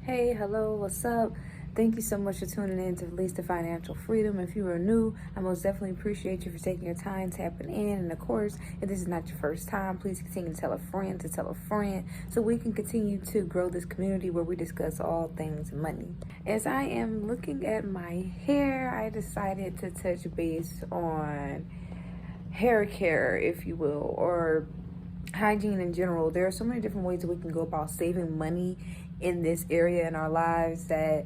Hey, hello, what's up? Thank you so much for tuning in to Release the Financial Freedom. If you are new, I most definitely appreciate you for taking your time, tapping in. And of course, if this is not your first time, please continue to tell a friend so we can continue to grow this community where we discuss all things money. As I am looking at my hair, I decided to touch base on hair care, if you will, or hygiene in general. There are so many different ways that we can go about saving money in this area in our lives that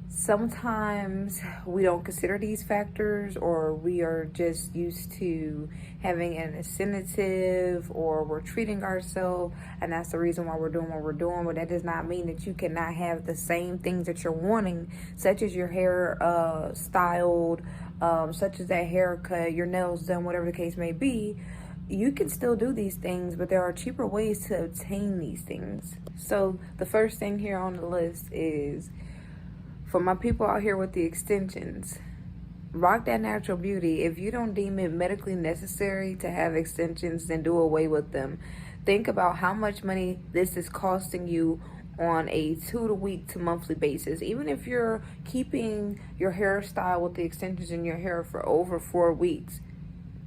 sometimes we don't consider these factors, or we are just used to having an incentive, or we're treating ourselves, and that's the reason why we're doing what we're doing. But that does not mean that you cannot have the same things that you're wanting, such as your hair styled, such as that haircut, your nails done, whatever the case may be. You can still do these things, but there are cheaper ways to obtain these things. So the first thing here on the list is, for my people out here with the extensions, rock that natural beauty. If you don't deem it medically necessary to have extensions, then do away with them. Think about how much money this is costing you on a 2 to monthly basis. Even if you're keeping your hairstyle with the extensions in your hair for over 4 weeks,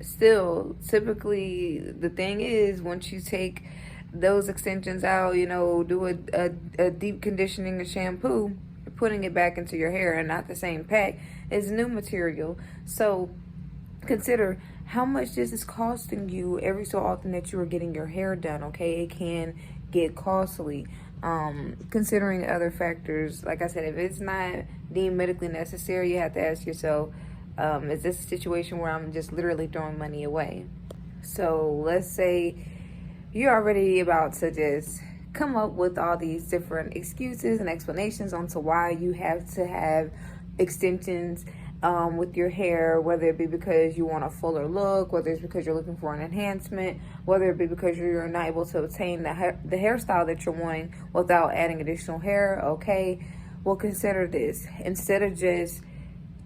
still, typically, the thing is, once you take those extensions out, do a deep conditioning and shampoo, you're putting it back into your hair, and not the same pack. It's new material. So consider how much this is costing you every so often that you are getting your hair done, okay? It can get costly. Considering other factors, like I said, if it's not deemed medically necessary, you have to ask yourself, is this a situation where I'm just literally throwing money away? So let's say you're already about to just come up with all these different excuses and explanations onto why you have to have extensions with your hair, whether it be because you want a fuller look, whether it's because you're looking for an enhancement, whether it be because you're not able to obtain the hairstyle that you're wanting without adding additional hair. Okay, well, consider this. Instead of just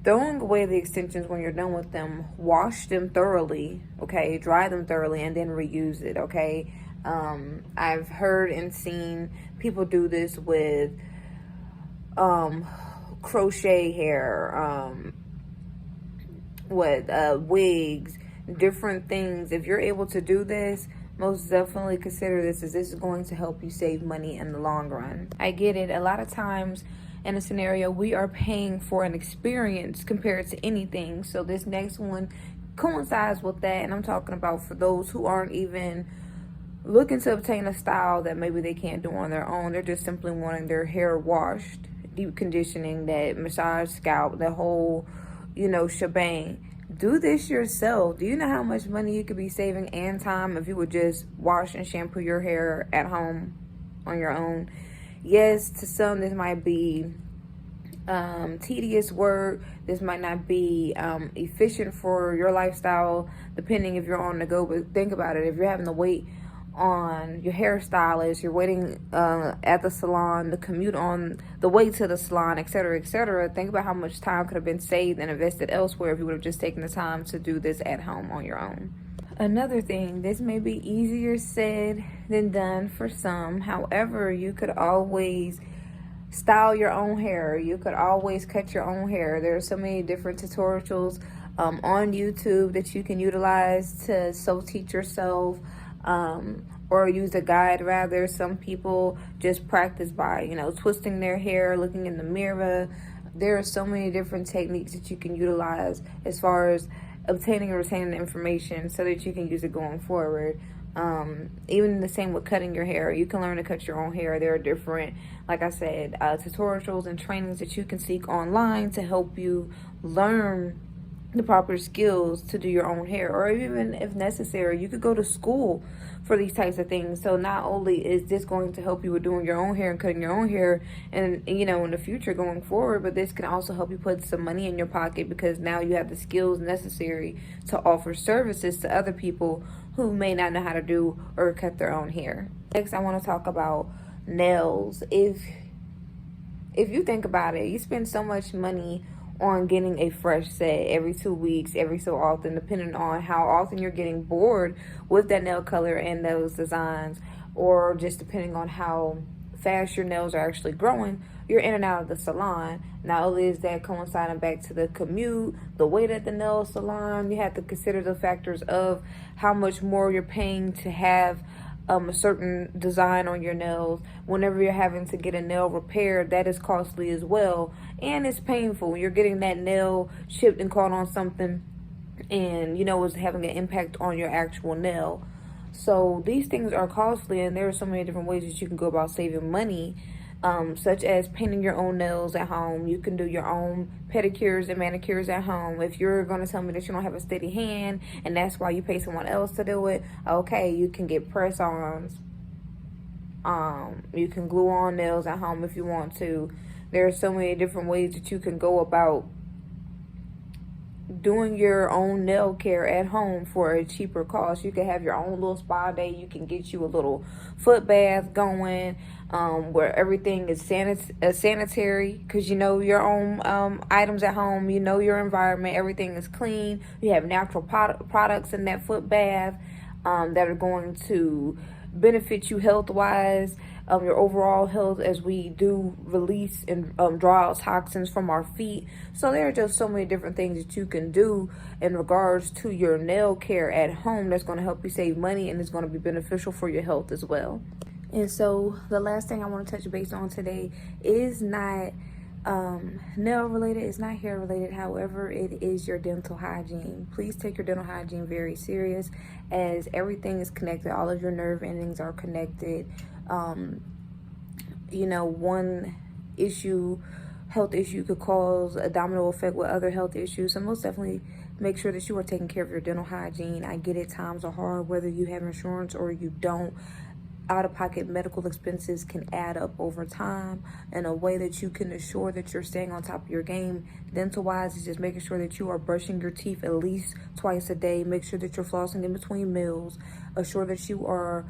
throwing away the extensions when you're done with them, wash them thoroughly, okay? Dry them thoroughly and then reuse it, okay? I've heard and seen people do this with crochet hair, wigs, different things. If you're able to do this, most definitely consider this, as this is going to help you save money in the long run. I get it. A lot of times in a scenario, we are paying for an experience compared to anything. So this next one coincides with that. And I'm talking about for those who aren't even looking to obtain a style that maybe they can't do on their own. They're just simply wanting their hair washed, deep conditioning, that massage scalp, the whole, shebang. Do this yourself. Do you know how much money you could be saving and time if you would just wash and shampoo your hair at home on your own? Yes, to some this might be tedious work. This might not be efficient for your lifestyle, depending if you're on the go. But think about it. If you're having to wait on your hairstylist, you're waiting at the salon, the commute on the way to the salon, etc., etc., think about how much time could have been saved and invested elsewhere if you would have just taken the time to do this at home on your own. Another thing, this may be easier said than done for some. However, you could always style your own hair. You could always cut your own hair. There are so many different tutorials on YouTube that you can utilize to self-teach yourself, or use a guide rather. Some people just practice by, twisting their hair, looking in the mirror. There are so many different techniques that you can utilize as far as obtaining and retaining the information so that you can use it going forward. Even the same with cutting your hair. You can learn to cut your own hair. There are different, like I said, tutorials and trainings that you can seek online to help you learn the proper skills to do your own hair. Or even if necessary, you could go to school for these types of things. So not only is this going to help you with doing your own hair and cutting your own hair and in the future going forward, but this can also help you put some money in your pocket, because now you have the skills necessary to offer services to other people who may not know how to do or cut their own hair. Next, I want to talk about nails. If you think about it, you spend so much money on getting a fresh set every 2 weeks, every so often, depending on how often you're getting bored with that nail color and those designs, or just depending on how fast your nails are actually growing, you're in and out of the salon. Not only is that coinciding back to the commute, the wait at the nail salon, you have to consider the factors of how much more you're paying to have a certain design on your nails. Whenever you're having to get a nail repaired, that is costly as well, and it's painful. You're getting that nail chipped and caught on something, and it's having an impact on your actual nail. So these things are costly, and there are so many different ways that you can go about saving money, such as painting your own nails at home. You can do your own pedicures and manicures at home. If you're going to tell me that you don't have a steady hand and that's why you pay someone else to do it, okay, you can get press-ons. You can glue on nails at home if you want to. There are so many different ways that you can go about doing your own nail care at home for a cheaper cost. You can have your own little spa day. You can get you a little foot bath going, where everything is sanitary, because you know your own items at home, you know your environment, everything is clean. You have natural products in that foot bath that are going to benefit you health-wise, your overall health, as we do release and draw out toxins from our feet. So there are just so many different things that you can do in regards to your nail care at home that's going to help you save money, and it's going to be beneficial for your health as well. And so the last thing I want to touch base on today is not nail related, it's not hair related. However, it is your dental hygiene. Please take your dental hygiene very serious, as everything is connected. All of your nerve endings are connected. One health issue could cause a domino effect with other health issues. So most definitely make sure that you are taking care of your dental hygiene. I get it, times are hard, whether you have insurance or you don't. Out-of-pocket medical expenses can add up over time, and a way that you can assure that you're staying on top of your game dental-wise is just making sure that you are brushing your teeth at least twice a day. Make sure that you're flossing in between meals. Assure that you are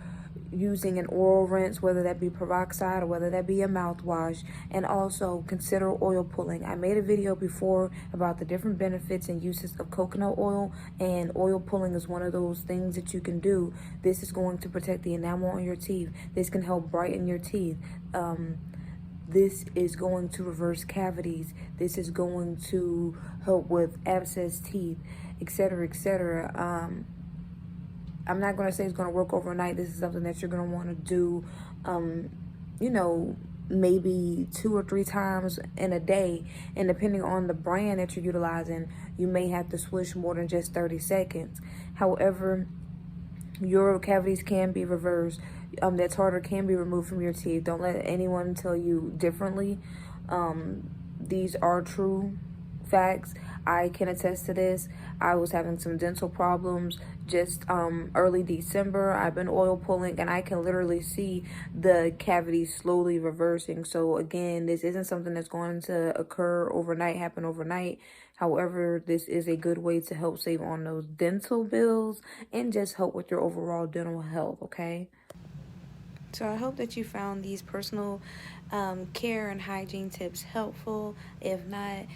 using an oral rinse, whether that be peroxide or whether that be a mouthwash, and also consider oil pulling. I made a video before about the different benefits and uses of coconut oil, and oil pulling is one of those things that you can do. This is going to protect the enamel on your teeth. This can help brighten your teeth. This is going to reverse cavities. This is going to help with abscess teeth, etc., etc. I'm not going to say it's going to work overnight. This is something that you're going to want to do, maybe 2 or 3 times in a day. And depending on the brand that you're utilizing, you may have to swish more than just 30 seconds. However, your cavities can be reversed. That tartar can be removed from your teeth. Don't let anyone tell you differently. These are true facts. I can attest to this. I was having some dental problems just early December. I've been oil pulling, and I can literally see the cavities slowly reversing. So again, this isn't something that's going to happen overnight. However, this is a good way to help save on those dental bills and just help with your overall dental health, okay? So I hope that you found these personal care and hygiene tips helpful. If not,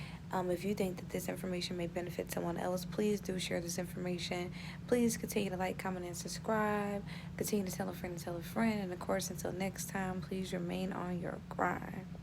if you think that this information may benefit someone else, please do share this information. Please continue to like, comment, and subscribe. Continue to tell a friend and tell a friend. And of course, until next time, please remain on your grind.